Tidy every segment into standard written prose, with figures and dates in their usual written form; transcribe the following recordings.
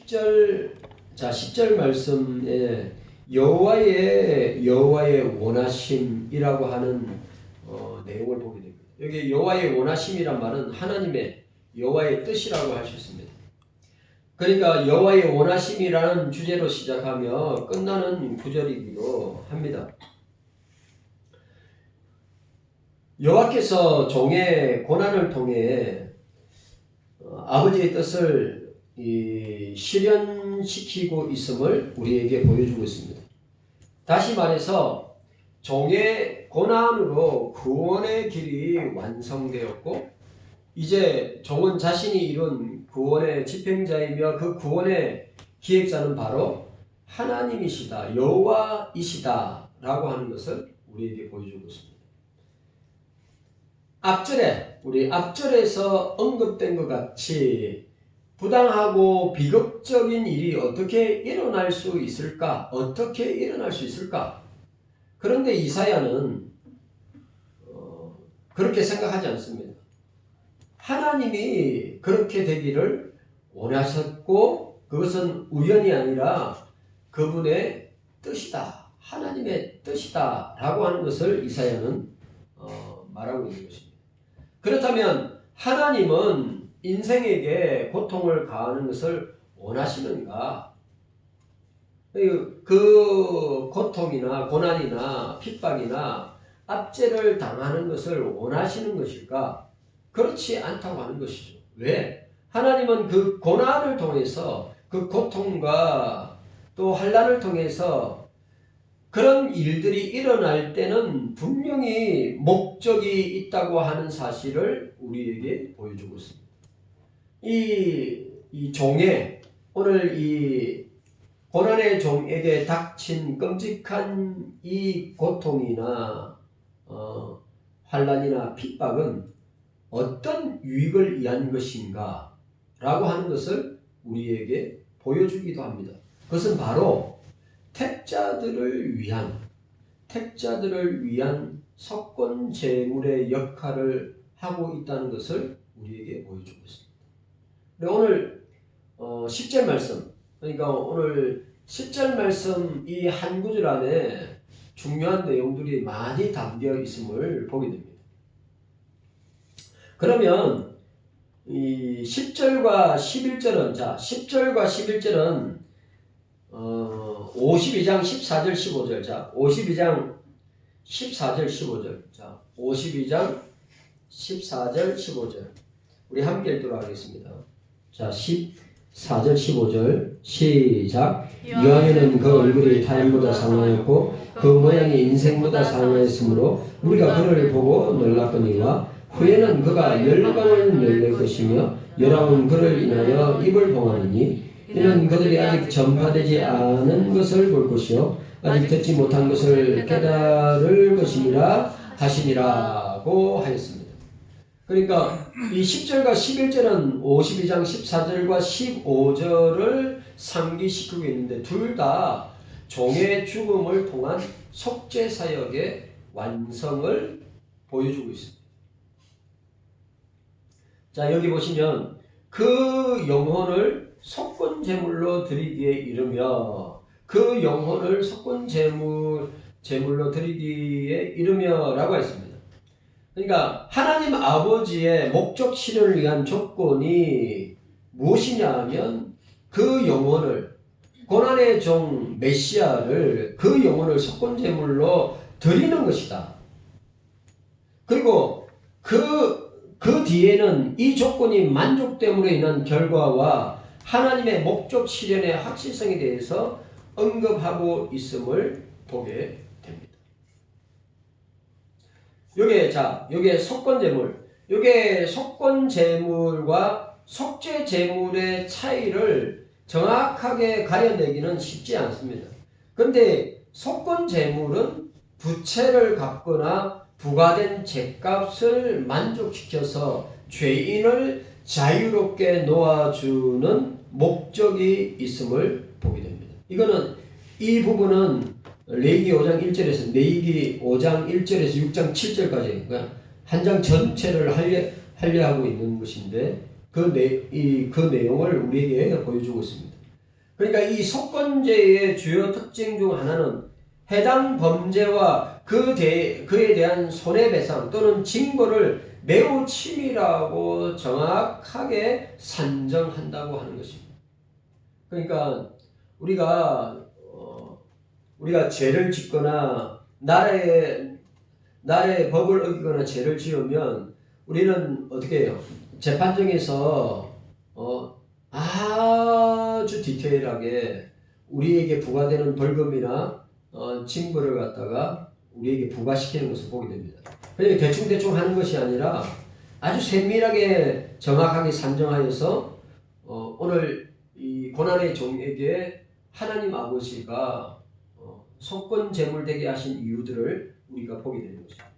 10절, 자, 10절 말씀에 여호와의 원하심이라고 하는 내용을 보게 됩니다. 여기 여호와의 원하심이란 말은 하나님의 여호와의 뜻이라고 할 수 있습니다. 그러니까 여호와의 원하심이라는 주제로 시작하며 끝나는 구절이기도 합니다. 여호와께서 종의 고난을 통해 아버지의 뜻을 실현시키고 있음을 우리에게 보여주고 있습니다. 다시 말해서 종의 고난으로 구원의 길이 완성되었고 이제 종은 자신이 이룬 구원의 집행자이며 그 구원의 기획자는 바로 하나님이시다, 여호와이시다 라고 하는 것을 우리에게 보여주고 있습니다. 우리 앞절에서 언급된 것 같이 부당하고 비극적인 일이 어떻게 일어날 수 있을까? 그런데 이사야는 그렇게 생각하지 않습니다. 하나님이 그렇게 되기를 원하셨고 그것은 우연이 아니라 그분의 뜻이다, 하나님의 뜻이다 라고 하는 것을 이사야는 말하고 있는 것입니다. 그렇다면 하나님은 인생에게 고통을 가하는 것을 원하시는가? 그 고통이나 고난이나 핍박이나 압제를 당하는 것을 원하시는 것일까? 그렇지 않다고 하는 것이죠. 왜? 하나님은 그 고난을 통해서 그 고통과 또 환난을 통해서 그런 일들이 일어날 때는 분명히 목적이 있다고 하는 사실을 우리에게 보여주고 있습니다. 이 종의 오늘 이 고난의 종에게 닥친 끔찍한 이 고통이나 환난이나 핍박은 어떤 유익을 위한 것인가 라고 하는 것을 우리에게 보여주기도 합니다. 그것은 바로 택자들을 위한 석권 제물의 역할을 하고 있다는 것을 우리에게 보여주고 있습니다. 오늘 10절 말씀, 그러니까 오늘 10절 말씀 이 한 구절 안에 중요한 내용들이 많이 담겨 있음을 보게 됩니다. 그러면 이 10절과 11절은 10절과 11절은 52장 14절 15절 52장 14절 15절 52장 14절 15절 우리 함께 읽도록 하겠습니다. 14절 15절 시작. 이왕에는 그 얼굴이 타인보다 상하였고 그 모양이 인생보다 상하였으므로 우리가 그를 보고 놀랐거니와 후에는 그가 열방을 놀랄 것이며 열왕은 그를 인하여 입을 봉하리니 이는 그들이 아직 전파되지 않은 것을 볼 것이요 아직 듣지 못한 것을 깨달을 것이니라 하시니라고 하였습니다. 그러니까 이 10절과 11절은 52장 14절과 15절을 상기시키고 있는데 둘 다 종의 죽음을 통한 속죄사역의 완성을 보여주고 있습니다. 자, 여기 보시면 그 영혼을 속건제물로 드리기에 이르며 그 영혼을 속건제물로 드리기에 이르며 라고 했습니다. 그러니까 하나님 아버지의 목적 실현을 위한 조건이 무엇이냐 하면 그 영혼을 고난의 종 메시아를 그 영혼을 속건제물로 드리는 것이다. 그리고 그 뒤에는 이 조건이 만족됨으로 인한 결과와 하나님의 목적 실현의 확실성에 대해서 언급하고 있음을 보게 됩니다. 요게 속건제물, 요게 속건제물과 속죄제물의 차이를 정확하게 가려내기는 쉽지 않습니다. 그런데 속건제물은 부채를 갚거나 부과된 죗값을 만족시켜서 죄인을 자유롭게 놓아주는 목적이 있음을 보게 됩니다. 이 부분은 레위기 5장 1절에서 레위기 5장 1절에서 6장 7절까지 그러니까 한 장 전체를 할례하고 있는 것인데 그 내용을 우리에게 보여주고 있습니다. 그러니까 이 속건제의 주요 특징 중 하나는 해당 범죄와 그에 대한 손해배상 또는 징벌을 매우 치밀하고 정확하게 산정한다고 하는 것입니다. 그러니까 우리가 죄를 짓거나 나라의 법을 어기거나 죄를 지으면 우리는 어떻게 해요? 재판정에서 아주 디테일하게 우리에게 부과되는 벌금이나 징벌을 갖다가 우리에게 부과시키는 것을 보게 됩니다. 그러니까 대충 하는 것이 아니라 아주 세밀하게 정확하게 산정하여서 오늘 이 고난의 종에게 하나님 아버지가 속건 제물되게 하신 이유들을 우리가 보게 되는 것입니다.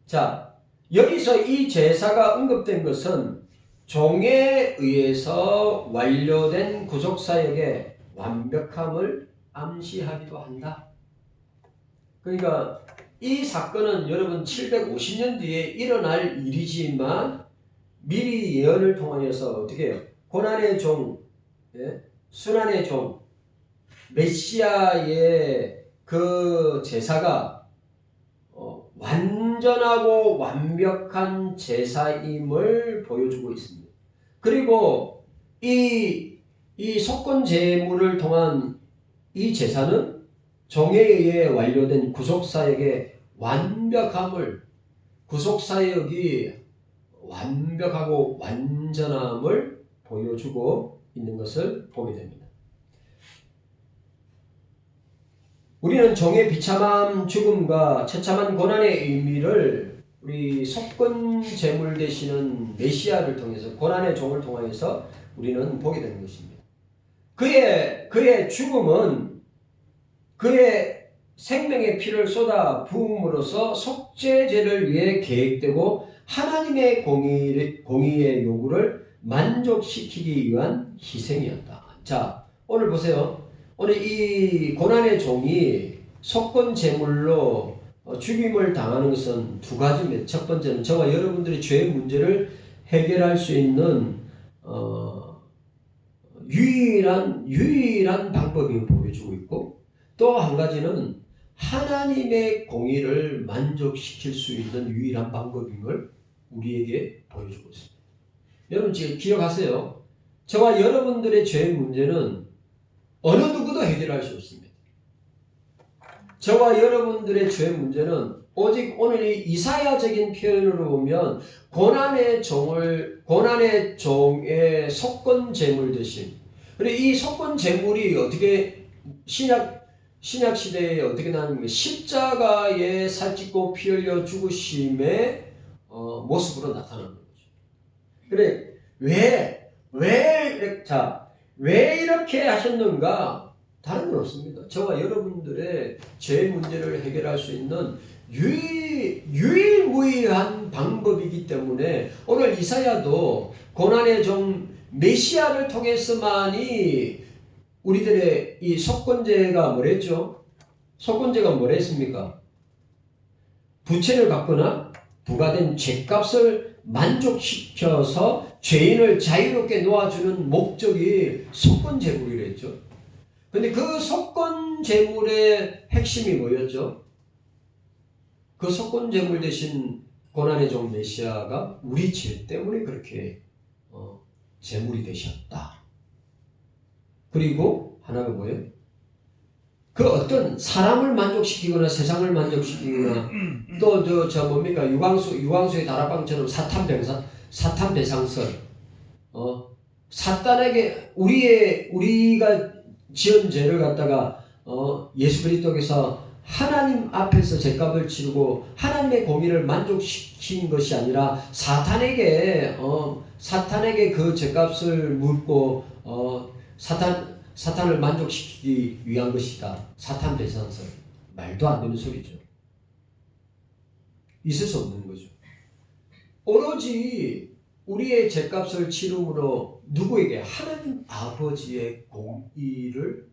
자, 여기서 이 제사가 언급된 것은 종에 의해서 완료된 구속사역의 완벽함을 암시하기도 한다. 그러니까 이 사건은 여러분 750년 뒤에 일어날 일이지만 미리 예언을 통하여서 어떻게 해요? 고난의 종, 순환의 종, 메시아의 그 제사가 완전하고 완벽한 제사임을 보여주고 있습니다. 그리고 이 속건 제물을 통한 이 제사는 종에 의해 완료된 구속사역의 완벽함을, 구속사역이 완벽하고 완전함을 보여주고 있는 것을 보게 됩니다. 우리는 종의 비참한 죽음과 처참한 고난의 의미를 우리 속건 제물 되시는 메시아를 통해서, 고난의 종을 통해서 우리는 보게 되는 것입니다. 그의 죽음은 그의 생명의 피를 쏟아 부음으로써 속죄제를 위해 계획되고 하나님의 공의의 요구를 만족시키기 위한 희생이었다. 자, 오늘 보세요. 오늘 이 고난의 종이 속건 제물로 죽임을 당하는 것은 두 가지입니다. 첫 번째는 저와 여러분들의 죄의 문제를 해결할 수 있는 유일한 방법을 보여주고 있고, 또 한 가지는 하나님의 공의를 만족시킬 수 있는 유일한 방법임을 우리에게 보여주고 있습니다. 여러분 지금 기억하세요. 저와 여러분들의 죄의 문제는 어느 누구도 해결할 수 없습니다. 저와 여러분들의 죄의 문제는 오직 오늘 이 이사야적인 표현으로 보면 고난의 종의 속건 제물 되심. 그리고 이 속건 제물이 어떻게 신약 시대에 어떻게 나누는 게 십자가에 살찌고 피 흘려 죽으심의 모습으로 나타나는 거죠. 그래 왜 이렇게 하셨는가? 다른 건 없습니다. 저와 여러분들의 죄 문제를 해결할 수 있는 유일무이한 방법이기 때문에 오늘 이사야도 고난의 종 메시아를 통해서만이 우리들의 이 속건제가 뭐랬죠? 속건제가 뭐랬습니까? 부채를 갚거나 부과된 죄값을 만족시켜서 죄인을 자유롭게 놓아주는 목적이 속건제물이랬죠. 근데 그 속건제물의 핵심이 뭐였죠? 그 속건제물 대신 고난의 종 메시아가 우리 죄 때문에 그렇게 제물이 되셨다. 그리고 하나가 뭐예요? 그 어떤 사람을 만족시키거나 세상을 만족시키거나 또 뭡니까 유광수의 다락방처럼 사탄 배상설 사탄에게 우리가 지은 죄를 갖다가 예수 그리스도께서 하나님 앞에서 죄값을 치르고 하나님의 공의를 만족시킨 것이 아니라 사탄에게 그 죄값을 묻고 사탄을 만족시키기 위한 것이다. 사탄 배상설. 말도 안 되는 소리죠. 있을 수 없는 거죠. 오로지 우리의 죄값을 치름으로 누구에게? 하나님 아버지의 공의를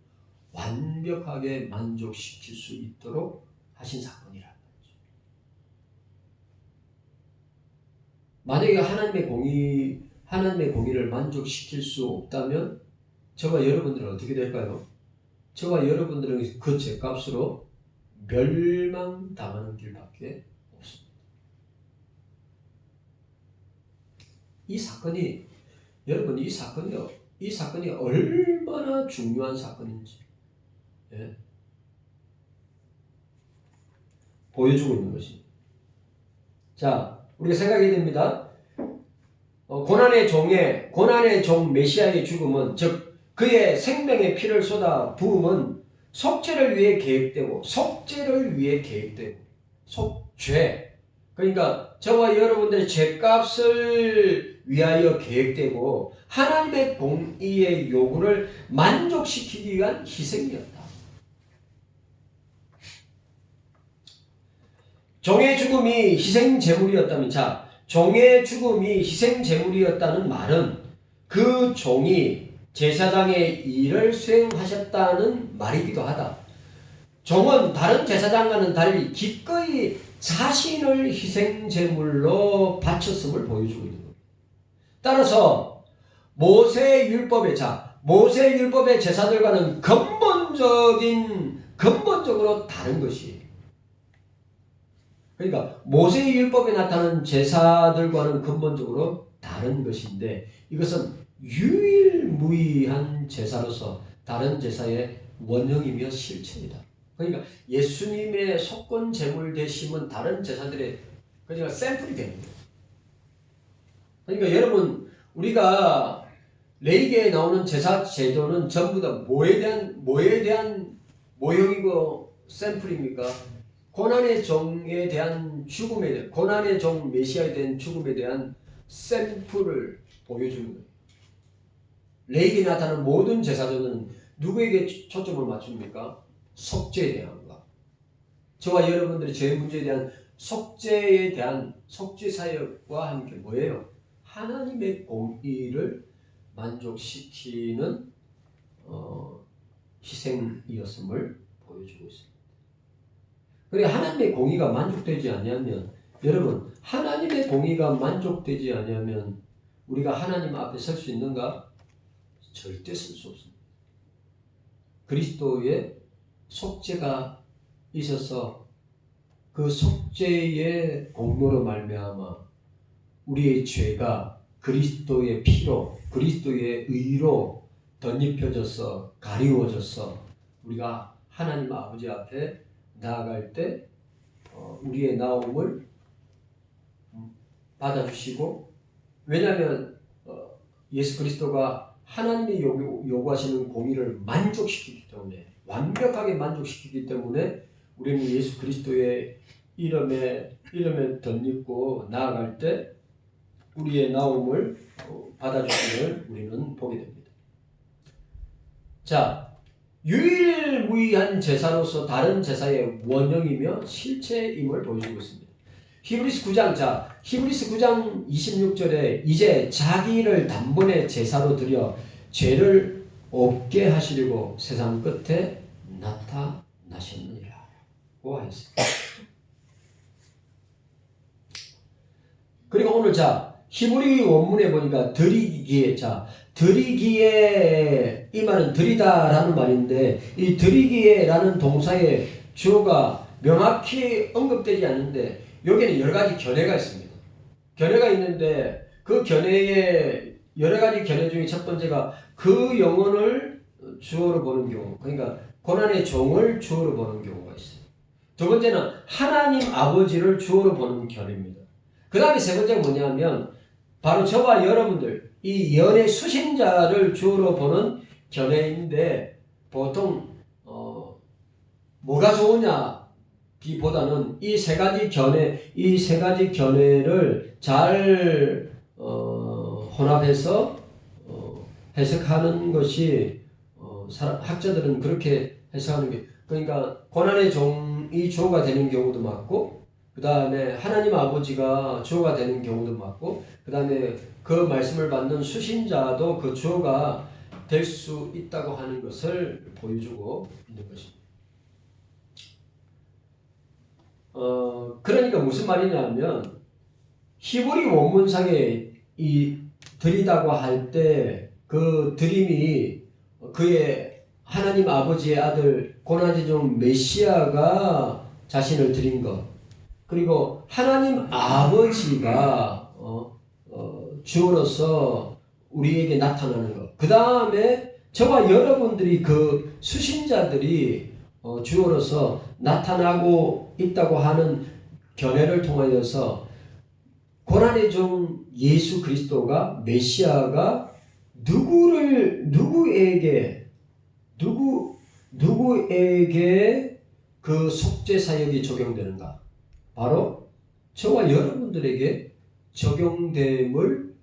완벽하게 만족시킬 수 있도록 하신 사건이라는 거죠. 만약에 하나님의 공의를 만족시킬 수 없다면 저와 여러분들은 어떻게 될까요? 저와 여러분들은 그 죄값으로 멸망당하는 길밖에 없습니다. 이 사건이 여러분 이 사건이 얼마나 중요한 사건인지 보여주고 있는 것입니다. 자, 우리가 생각해야 됩니다. 고난의 종 메시아의 죽음은 즉 그의 생명의 피를 쏟아 부음은 속죄를 위해 계획되고 속죄 그러니까 저와 여러분들의 죄값을 위하여 계획되고 하나님의 공의의 요구를 만족시키기 위한 희생이었다. 종의 죽음이 희생제물이었다면 종의 죽음이 희생제물이었다는 말은 그 종이 제사장의 일을 수행하셨다는 말이기도 하다. 종은 다른 제사장과는 달리 기꺼이 자신을 희생제물로 바쳤음을 보여주고 있는 겁니다. 따라서 모세의 율법의 제사들과는 근본적으로 다른 것이 그러니까 모세의 율법에 나타나는 제사들과는 근본적으로 다른 것인데 이것은 유일무이한 제사로서 다른 제사의 원형이며 실체이다. 그러니까 예수님의 속건 제물 되심은 다른 제사들의 그러니까 샘플이 되는 거예요. 그러니까 여러분 우리가 레위기에 나오는 제사 제도는 전부 다 뭐에 대한 모형이고 샘플입니까? 고난의 종에 대한 고난의 종 메시아에 대한 죽음에 대한 샘플을 보여주는 거예요. 레위기에 나타나는 모든 제사들은 누구에게 초점을 맞춥니까? 속죄에 대한 것. 저와 여러분들의 죄 문제에 대한 속죄에 대한 속죄 사역과 함께 뭐예요? 하나님의 공의를 만족시키는 희생이었음을 보여주고 있습니다. 그러니까 하나님의 공의가 만족되지 않으면 여러분 하나님의 공의가 만족되지 않으면 우리가 하나님 앞에 설 수 있는가? 절대 설 수 없습니다. 그리스도의 속죄가 있어서 그 속죄의 공로로 말미암아 우리의 죄가 그리스도의 피로 그리스도의 의로 덧입혀져서 가리워져서 우리가 하나님 아버지 앞에 나아갈 때 우리의 나옴을 받아주시고 왜냐하면 예수 그리스도가 하나님이 요구하시는 공의를 만족시키기 때문에 완벽하게 만족시키기 때문에 우리는 예수 그리스도의 이름에 덧입고 나아갈 때 우리의 나옴을 받아주심을 우리는 보게 됩니다. 자, 유일무이한 제사로서 다른 제사의 원형이며 실체임을 보여주고 있습니다. 히브리서 9장 26절에 이제 자기를 단번에 제사로 드려 죄를 없게 하시려고 세상 끝에 나타나셨느니라 고 하였습니다. 그리고 오늘 히브리 원문에 보니까 드리기에 이 말은 드리다라는 말인데 이 드리기에라는 동사의 주어가 명확히 언급되지 않는데 여기에는 여러 가지 견해가 있습니다. 견해가 있는데 그 견해의 여러 가지 견해 중에 첫 번째가 그 영혼을 주어로 보는 경우 그러니까 고난의 종을 주어로 보는 경우가 있어요. 두 번째는 하나님 아버지를 주어로 보는 견해입니다. 그 다음에 세 번째가 뭐냐면 바로 저와 여러분들 이 연의 수신자를 주어로 보는 견해인데 보통 뭐가 좋으냐기보다는 이 세 가지 견해를 잘 혼합해서 해석하는 것이 학자들은 그렇게 해석하는 게 그러니까 고난의 종이 주어가 되는 경우도 많고 그 다음에 하나님 아버지가 주어가 되는 경우도 많고 그 다음에 그 말씀을 받는 수신자도 그 주어가 될 수 있다고 하는 것을 보여주고 있는 것입니다. 그러니까 무슨 말이냐면 히브리 원문상에 이 드리다고 할 때 그 드림이 그의 하나님 아버지의 아들 고난의 종 메시아가 자신을 드린 것, 그리고 하나님 아버지가 주로서 우리에게 나타나는 것, 그 다음에 저와 여러분들이 그 수신자들이 주로서 나타나고 있다고 하는 견해를 통하여서 고난의 종 예수 그리스도가 메시아가 누구에게 그 속죄 사역이 적용되는가? 바로 저와 여러분들에게 적용됨을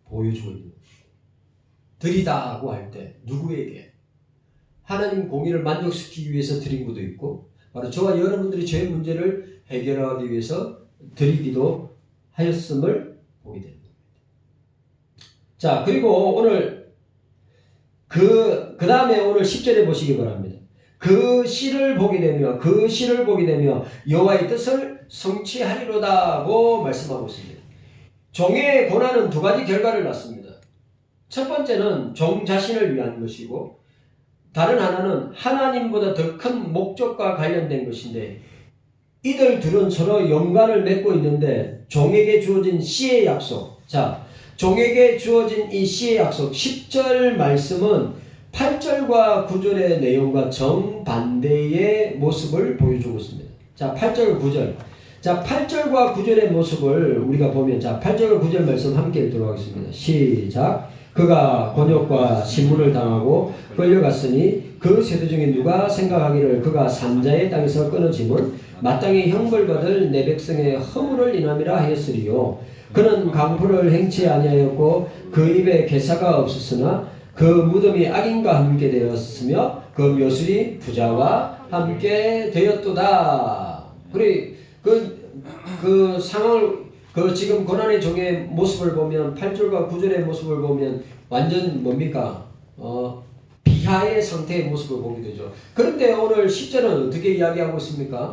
보여주고 있는 거예요. 드리다고 할 때 누구에게? 하나님 공의를 만족시키기 위해서 드린 것도 있고, 바로 저와 여러분들이 죄 문제를 해결하기 위해서 드리기도 하였음을 보게 됩니다. 자, 그리고 오늘 그 다음에 오늘 10절에 보시기 바랍니다. 그 씨를 보게 되며 여호와의 뜻을 성취하리로다고 말씀하고 있습니다. 종의 고난은 두 가지 결과를 낳습니다. 첫 번째는 종 자신을 위한 것이고, 다른 하나는 하나님보다 더 큰 목적과 관련된 것인데, 이들 둘은 서로 연관을 맺고 있는데, 종에게 주어진 씨의 약속. 자, 종에게 주어진 이 씨의 약속 10절 말씀은 8절과 9절의 내용과 정반대의 모습을 보여주고 있습니다. 자, 8절 9절. 자, 8절과 9절의 모습을 우리가 보면, 자, 8절과 9절 말씀 함께 읽도록 하겠습니다. 시작. 그가 곤욕과 신문을 당하고 끌려갔으니 그 세대 중에 누가 생각하기를 그가 산자의 땅에서 끊어짐을 마땅히 형벌받을 내 백성의 허물을 인함이라 하였으리요. 그는 강포를 행치 아니하였고 그 입에 괴사가 없었으나 그 무덤이 악인과 함께 되었으며 그 묘술이 부자와 함께 되었도다. 우리 그 상황을 지금 고난의 종의 모습을 보면 8절과 9절의 모습을 보면 완전 뭡니까? 비하의 상태의 모습을 보게 되죠. 그런데 오늘 10절은 어떻게 이야기하고 있습니까?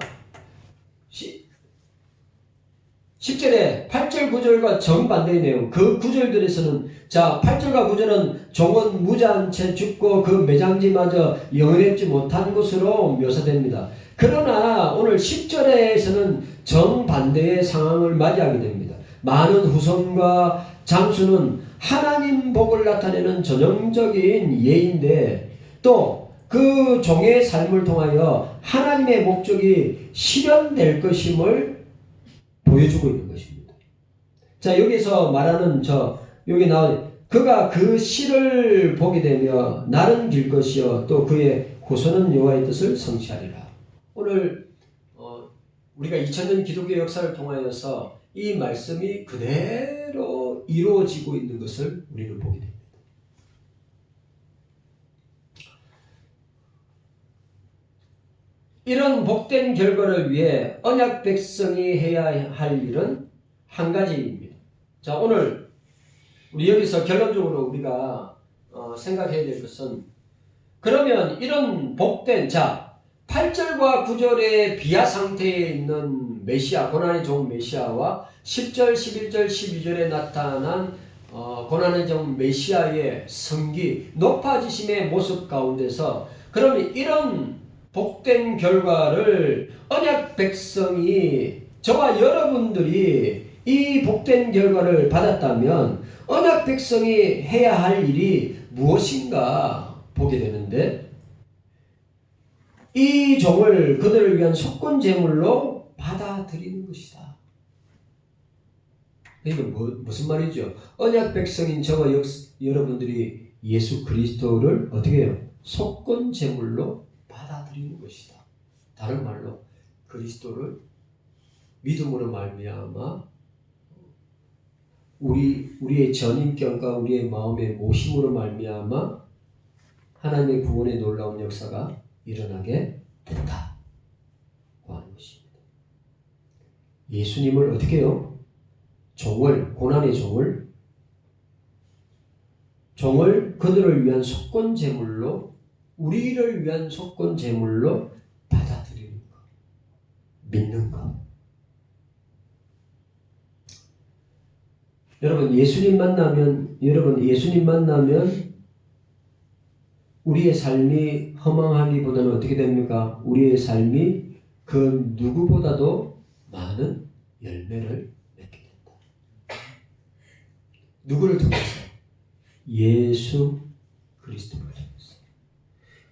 10절에 8절 9절과 정반대의 내용, 그 구절들에서는, 자, 8절과 9절은 종은 무자한 채 죽고 그 매장지마저 영원했지 못한 것으로 묘사됩니다. 그러나 오늘 10절에서는 정반대의 상황을 맞이하게 됩니다. 많은 후손과 장수는 하나님 복을 나타내는 전형적인 예인데, 또 그 종의 삶을 통하여 하나님의 목적이 실현될 것임을 보여주고 있는 것입니다. 자, 여기서 말하는 여기 나온 그가 그 씨를 보게 되며 날은 길 것이요 또 그의 후손은 여호와의 뜻을 성취하리라. 오늘 우리가 2000년 기독교 역사를 통하여서 이 말씀이 그대로 이루어지고 있는 것을 우리는 보게 됩니다. 이런 복된 결과를 위해 언약 백성이 해야 할 일은 한 가지입니다. 자, 오늘 우리 여기서 결론적으로 우리가 생각해야 될 것은, 그러면 이런 복된, 자, 8절과 9절의 비하 상태에 있는 메시아, 고난의 종 메시아와 10절, 11절, 12절에 나타난 고난의 종 메시아의 성기, 높아지심의 모습 가운데서, 그러면 이런 복된 결과를 언약 백성이, 저와 여러분들이 이 복된 결과를 받았다면 언약 백성이 해야 할 일이 무엇인가 보게 되는데, 이 종을 그들을 위한 속건 제물로 받아들이는 것이다. 이게 무슨 말이죠? 언약 백성인 저와 여러분들이 예수 그리스도를 어떻게 해요? 속건 제물로 받아들이는 것이다. 다른 말로 그리스도를 믿음으로 말미암아 우리의 전인격과 우리의 마음의 모심으로 말미암아 하나님의 구원의 놀라운 역사가 일어나게 된다고 하는 것입니다. 예수님을 어떻게 해요? 고난의 종을 그들을 위한 속건 제물로, 우리를 위한 속건 제물로 받아들이는 것, 믿는 것. 여러분 예수님 만나면 우리의 삶이 허망하기보다는 어떻게 됩니까? 우리의 삶이 그 누구보다도 많은 열매를 맺게 된다. 누구를 통해서? 예수 그리스도를 통해서.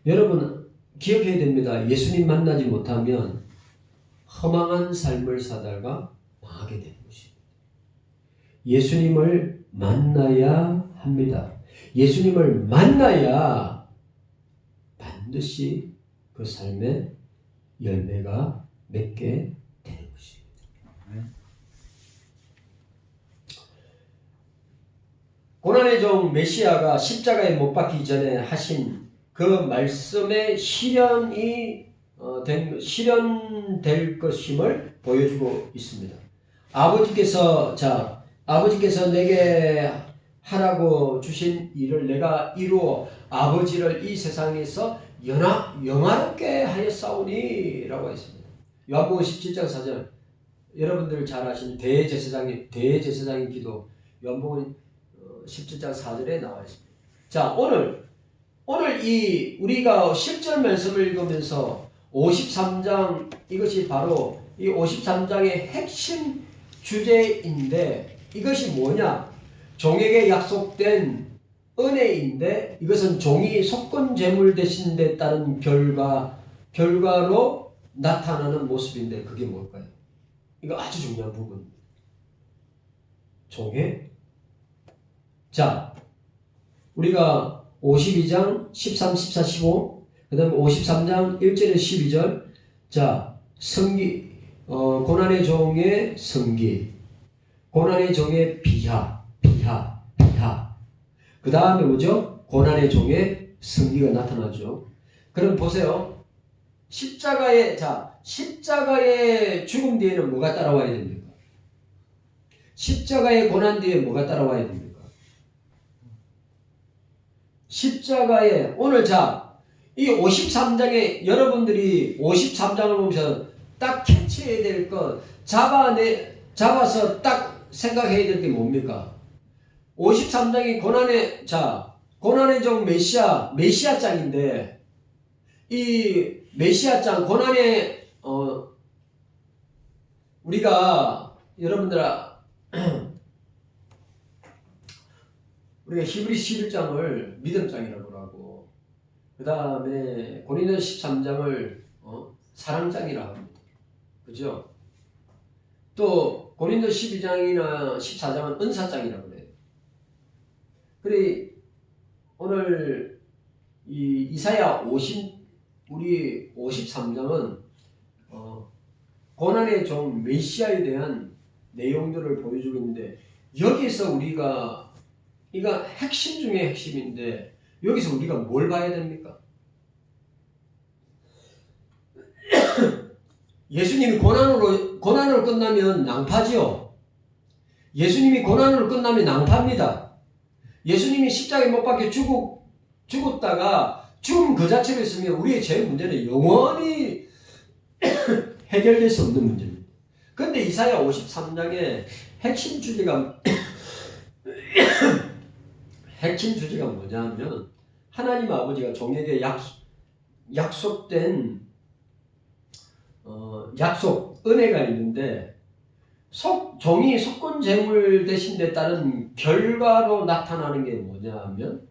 여러분 기억해야 됩니다. 예수님 만나지 못하면 허망한 삶을 살다가 망하게 되는 것입니다. 예수님을 만나야 합니다. 예수님을 만나야 반드시 그 삶에 열매가 맺게 되는 것입니다. 고난의 종 메시아가 십자가에 못 박히기 전에 하신 그 말씀의 실현될 것임을 보여주고 있습니다. 아버지께서 내게 하라고 주신 일을 내가 이루어 아버지를 이 세상에서 영화롭게 하였사오니 라고 했습니다. 요한복음 17장 4절 여러분들 잘 아시는 대제사장의 기도 요한복음 17장 4절에 나와 있습니다. 자, 오늘 우리가 10절 말씀을 읽으면서 53장 이것이 바로 이 53장의 핵심 주제인데 이것이 뭐냐? 종에게 약속된 은혜인데 이것은 종이 속건 제물 되신 데 따른 결과로 나타나는 모습인데 그게 뭘까요? 이거 아주 중요한 부분입니다. 자, 우리가 52장 13, 14, 15 그 다음에 53장 1절에 12절 자, 고난의 종의 성기 고난의 종의 비하 그 다음에 뭐죠? 고난의 종의 성기가 나타나죠. 그럼 보세요. 십자가의 죽음 뒤에는 뭐가 따라와야 됩니까? 십자가의 고난 뒤에 뭐가 따라와야 됩니까? 십자가에 오늘 이 53장에 여러분들이 53장을 보면서 딱 캐치해야 될 것 잡아서 딱 생각해야 될 게 뭡니까? 53장이 고난의 종 메시아장인데 이 메시아장 고난의 우리가 히브리 11장을 믿음장이라고 하고 그 다음에 고린도 13장을 사랑장이라고 합니다. 그죠? 또 고린도 12장이나 14장은 은사장이라고 해요. 그래 오늘 이사야 53장은 고난의 종 메시아에 대한 내용들을 보여주고 있는데 여기서 우리가 이거 핵심 중에 핵심인데 여기서 우리가 뭘 봐야 됩니까? 예수님이 고난으로 끝나면 낭파지요. 예수님이 고난으로 끝나면 낭파입니다. 예수님이 십자가에 못 박혀 죽었다가 죽음 그 자체로 있으면 우리의 죄 문제는 영원히 해결될 수 없는 문제입니다. 그런데 이사야 53장의 핵심 주제가 뭐냐면 하나님 아버지가 종에게 약속된 은혜가 있는데 종이 속건 제물 되신 데 따른 결과로 나타나는 게 뭐냐면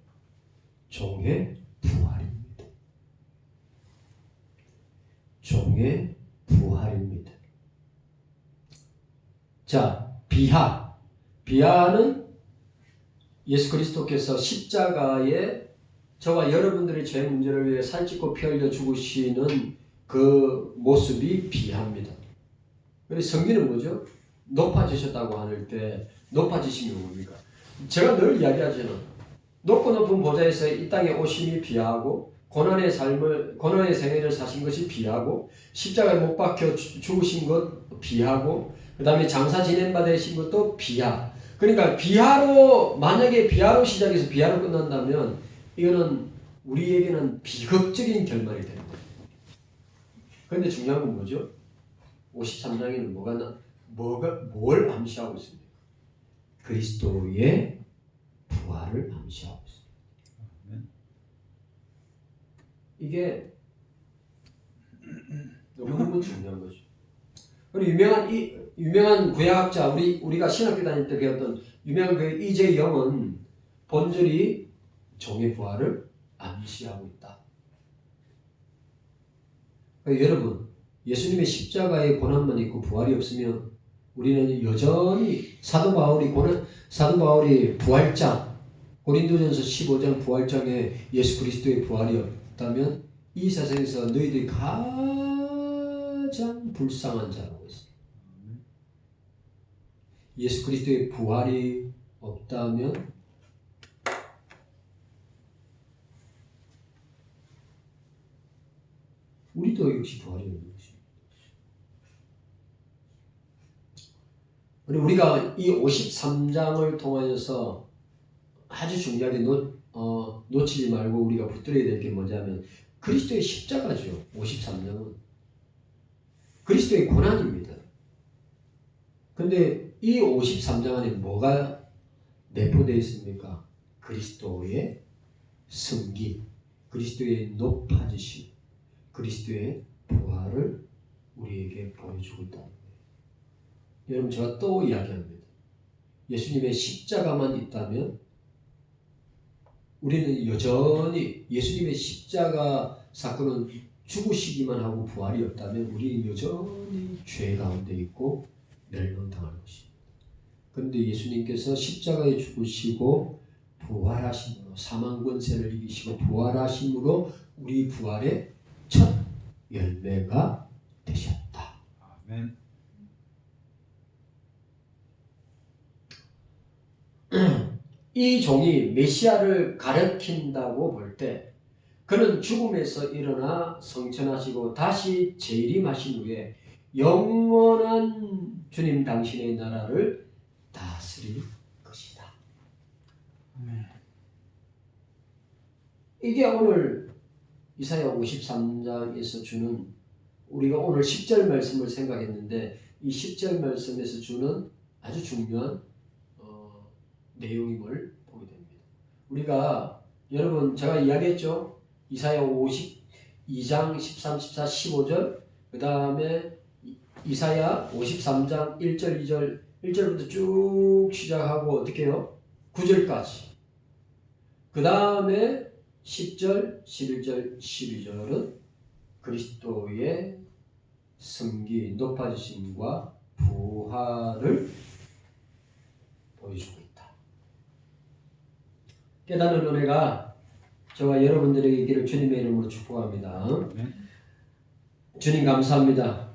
종의 부활입니다. 종의 부활입니다. 자, 비하는 예수 그리스도께서 십자가에 저와 여러분들의 죄 문제를 위해 살찌고 피 흘려 죽으시는 그 모습이 비하입니다. 그래서 성기는 뭐죠? 높아지셨다고 하는 때 높아지심이 뭡니까? 제가 늘 이야기하잖아요. 높고 높은 보좌에서 이 땅에 오심이 비하하고 고난의 생애를 사신 것이 비하고 십자가에 못 박혀 죽으신 것 비하고 그 다음에 장사 지낸 바 되신 것도 비하. 그러니까 만약에 비하로 시작해서 비하로 끝난다면 이거는 우리에게는 비극적인 결말이 됩니다. 그런데 중요한 건 뭐죠? 53장에는 뭘 암시하고 있습니까? 그리스도의 부활을 암시하고 있습니다. 이게 너무너무 중요한 거죠. 그리고 유명한 구약학자 우리가 신학교 다닐 때 배웠던 유명한 그 이재 영은 본절이 종의 부활을 암시하고 있다. 그러니까 여러분 예수님의 십자가의 고난만 있고 부활이 없으면 우리는 여전히 사도 바울이 부활장 고린도전서 15장 부활장에 예수 그리스도의 부활이 없다면 이 세상에서 너희들이 가장 불쌍한 자라고 했습니다. 예수 그리스도의 부활이 없다면 우리도 역시 부활이 없는 것입니다. 그리고 우리가 이 53장을 통하여서 아주 중요하게 놓치지 말고 우리가 붙들어야 될 게 뭐냐면 그리스도의 십자가죠. 53장은 그리스도의 고난입니다. 근데 이 53장 안에 뭐가 내포되어 있습니까? 그리스도의 승기, 그리스도의 높아지심, 그리스도의 부활을 우리에게 보여주고 있다는 거예요. 여러분 제가 또 이야기합니다. 예수님의 십자가만 있다면 우리는 여전히 예수님의 십자가 사건은 죽으시기만 하고 부활이 없다면 우리는 여전히 죄 가운데 있고 멸망당할 것입니다. 그런데 예수님께서 십자가에 죽으시고 부활하심으로 사망 권세를 이기시고 부활하심으로 우리 부활의 첫 열매가 되셨다. 아멘. 이 종이 메시아를 가르친다고 볼 때 그는 죽음에서 일어나 성천하시고 다시 재림하신 후에 영원한 주님 당신의 나라를 다스릴 것이다. 이게 오늘 이사야 53장에서 주는 우리가 오늘 10절 말씀을 생각했는데 이 10절 말씀에서 주는 아주 중요한 내용임을 보게 됩니다. 우리가 여러분 제가 이야기했죠. 이사야 52장 13, 14, 15절 그 다음에 이사야 53장 1절, 2절 1절부터 쭉 시작하고 어떻게 해요? 9절까지 그 다음에 10절, 11절, 12절은 그리스도의 승기, 높아지심과 부활을 보여주고 있다. 깨닫는 은혜가 저와 여러분들에게 있기를 주님의 이름으로 축복합니다. 주님 감사합니다.